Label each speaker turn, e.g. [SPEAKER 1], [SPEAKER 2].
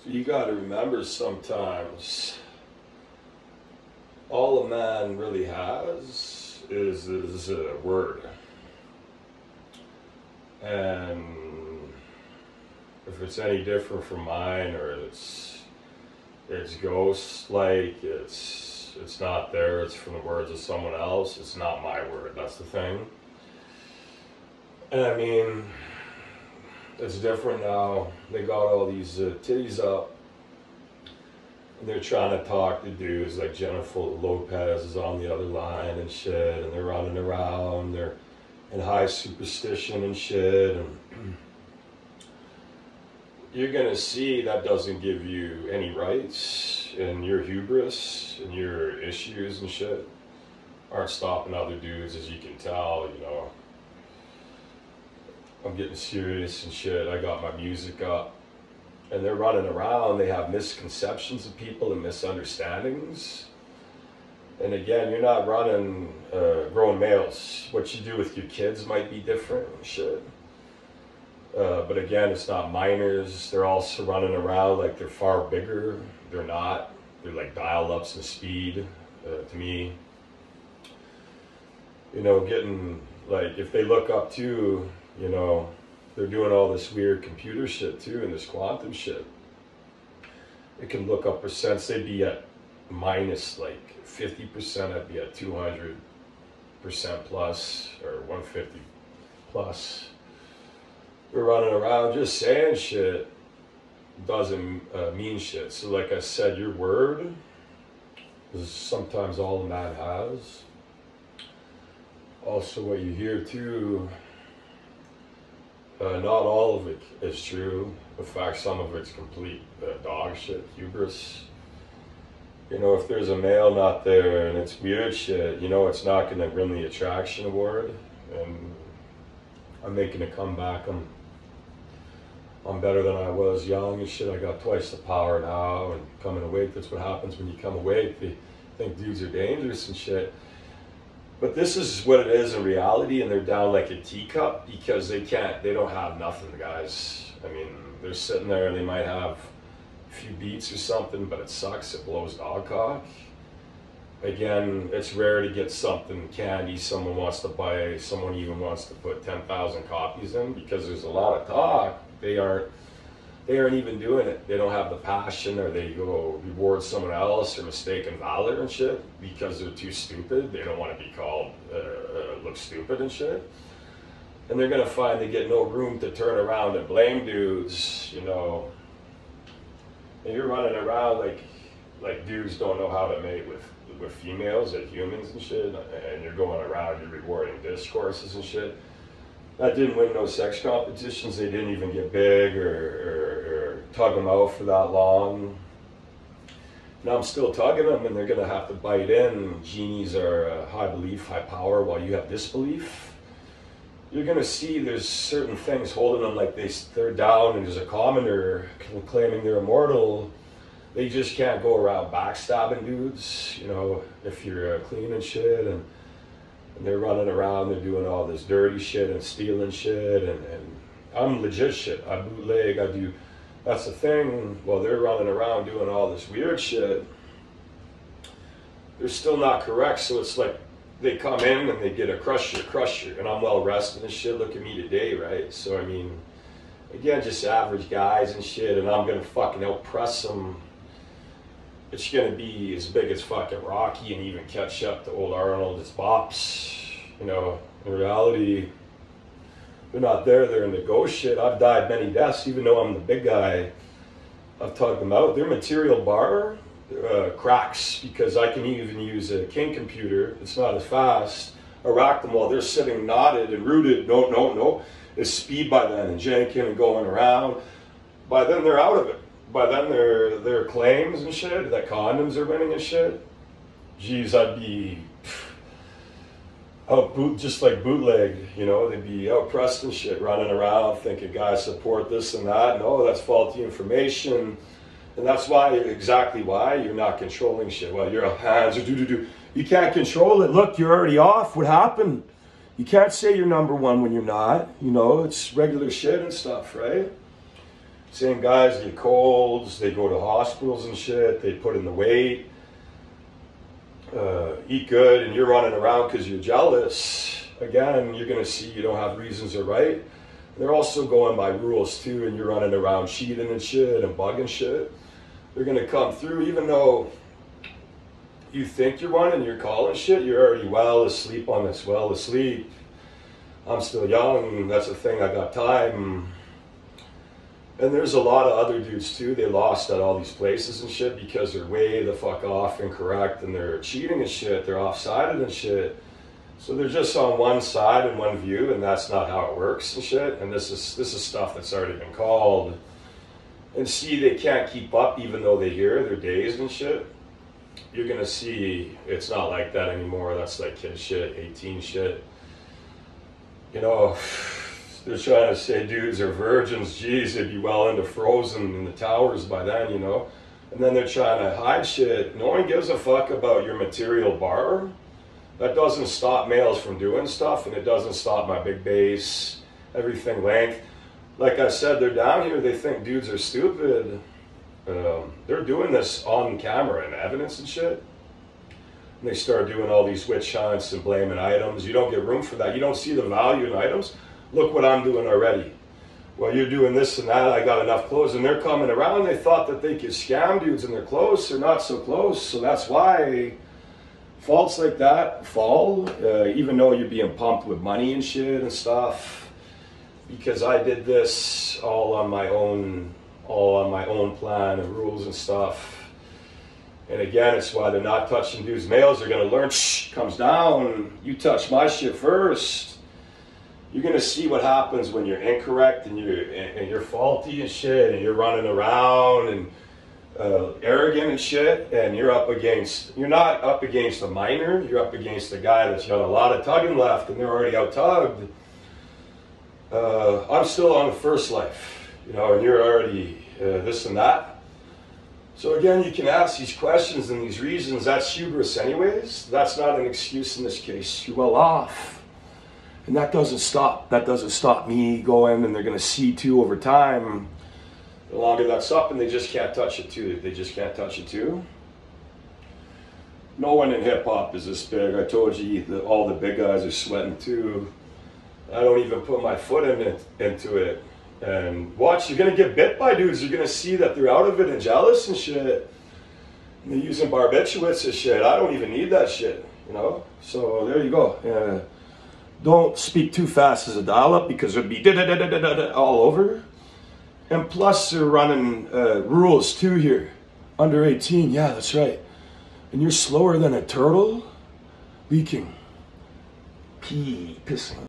[SPEAKER 1] So you got to remember sometimes all a man really has is a word. And if it's any different from mine, or it's ghost like, it's not there, it's from the words of someone else, it's not my word. That's the thing. And I mean, it's different now. They got all these titties up, and they're trying to talk to dudes like Jennifer Lopez is on the other line and shit, and they're running around, they're in high superstition and shit, and you're gonna see that doesn't give you any rights, and your hubris and your issues and shit aren't stopping other dudes, as you can tell, you know. I'm getting serious and shit. I got my music up, and they're running around. They have misconceptions of people and misunderstandings. And again, you're not running grown males. What you do with your kids might be different and shit. But again, it's not minors. They're also running around like they're far bigger. They're not. They're like dial-ups in speed, to me. You know, getting, like, if they look up to, you know, they're doing all this weird computer shit too, and this quantum shit. It can look up percents. They'd be at minus like 50%. I'd be at 200% plus, or 150 plus. We're running around just saying shit doesn't mean shit. So like I said, your word is sometimes all a man has. Also, what you hear too, not all of it is true. In fact, some of it's complete dog shit, hubris. You know, if there's a male not there and it's weird shit, you know it's not going to win the attraction award. And I'm making a comeback. I'm better than I was young and shit. I got twice the power now, and coming awake, that's what happens when you come awake. They think dudes are dangerous and shit. But this is what it is in reality, and they're down like a teacup because they don't have nothing, guys. I mean, they're sitting there and they might have a few beats or something, but it sucks, it blows dog cock. Again, it's rare to get something candy someone wants to buy, someone even wants to put 10,000 copies in, because there's a lot of talk. They aren't even doing it. They don't have the passion, or they go reward someone else, or mistaken valor and shit because they're too stupid. They don't want to be called look stupid and shit. And they're gonna find they get no room to turn around and blame dudes, you know. And you're running around like dudes don't know how to mate with females, like humans and shit. And you're going around, you're rewarding discourses and shit. That didn't win no sex competitions. They didn't even get big or tug them out for that long. Now I'm still tugging them, and they're gonna have to bite in. Genies are high belief, high power, while you have disbelief. You're gonna see there's certain things holding them, like they're down, and there's a commoner claiming they're immortal. They just can't go around backstabbing dudes, you know, if you're clean and shit, and they're running around, they're doing all this dirty shit and stealing shit, and I'm legit shit. I bootleg, I do, that's the thing. While they're running around doing all this weird shit, they're still not correct. So it's like they come in and they get a crusher, and I'm well rested and shit. Look at me today, right? So I mean, again, just average guys and shit, and I'm gonna fucking outpress them. It's gonna be as big as fucking Rocky and even catch up to old Arnold. It's Bop'Z. You know, in reality, they're not there. They're in the ghost shit. I've died many deaths, even though I'm the big guy. I've tugged them out. Their material bar cracks because I can even use a king computer. It's not as fast. I rack them while they're sitting knotted and rooted. No. It's speed by then, and janking and going around. By then, they're out of it. By then, their claims and shit, that condoms are winning and shit. Geez, I'd be just like bootleg, you know. They'd be outpressed and shit, running around thinking guys support this and that. No, that's faulty information. And that's exactly why you're not controlling shit. Well, your hands are do. You can't control it. Look, you're already off. What happened? You can't say you're number one when you're not. You know, it's regular shit and stuff, right? Same guys get colds, they go to hospitals and shit, they put in the weight, eat good, and you're running around because you're jealous. Again, you're going to see you don't have reasons to right. They're also going by rules too, and you're running around cheating and shit and bugging shit. They're going to come through, even though you think you're running, you're calling shit, you're already well asleep on this, well asleep. I'm still young, that's the thing, I got time. And there's a lot of other dudes too, they lost at all these places and shit because they're way the fuck off incorrect and they're cheating and shit, they're off-sided and shit. So they're just on one side and one view, and that's not how it works and shit. And this is stuff that's already been called. And see, they can't keep up even though they hear, they're dazed and shit. You're gonna see it's not like that anymore. That's like kid shit, 18 shit. You know, they're trying to say dudes are virgins. Geez, they'd be well into Frozen in the towers by then, you know. And then they're trying to hide shit. No one gives a fuck about your material bar. That doesn't stop males from doing stuff, and it doesn't stop my big bass, everything length. Like I said, they're down here, they think dudes are stupid. They're doing this on camera and evidence and shit. And they start doing all these witch hunts and blaming items. You don't get room for that. You don't see the value in items. Look what I'm doing already. Well, you're doing this and that, I got enough clothes. And they're coming around, they thought that they could scam dudes in their clothes. They're not so close, so that's why faults like that fall, even though you're being pumped with money and shit and stuff. Because I did this all on my own plan and rules and stuff. And again, it's why they're not touching dudes. Males are gonna learn, shh, comes down, you touch my shit first. You're gonna see what happens when you're incorrect and you're faulty and shit, and you're running around and arrogant and shit, and you're not up against a minor, you're up against a guy that's got a lot of tugging left and they're already out tugged. I'm still on the first life, you know, and you're already this and that. So again, you can ask these questions and these reasons. That's hubris anyways. That's not an excuse in this case. You're well off. And that doesn't stop me going, and they're going to see too over time. The longer that's up, and they just can't touch it too. No one in hip hop is this big. I told you that all the big guys are sweating too. I don't even put my foot into it. And watch, you're gonna get bit by dudes. You're gonna see that they're out of it and jealous and shit. And they're using barbiturates and shit. I don't even need that shit, you know? So there you go. Don't speak too fast as a dial-up because it'd be all over. And plus they're running rules too here. Under 18, yeah, that's right. And you're slower than a turtle leaking. Pissing.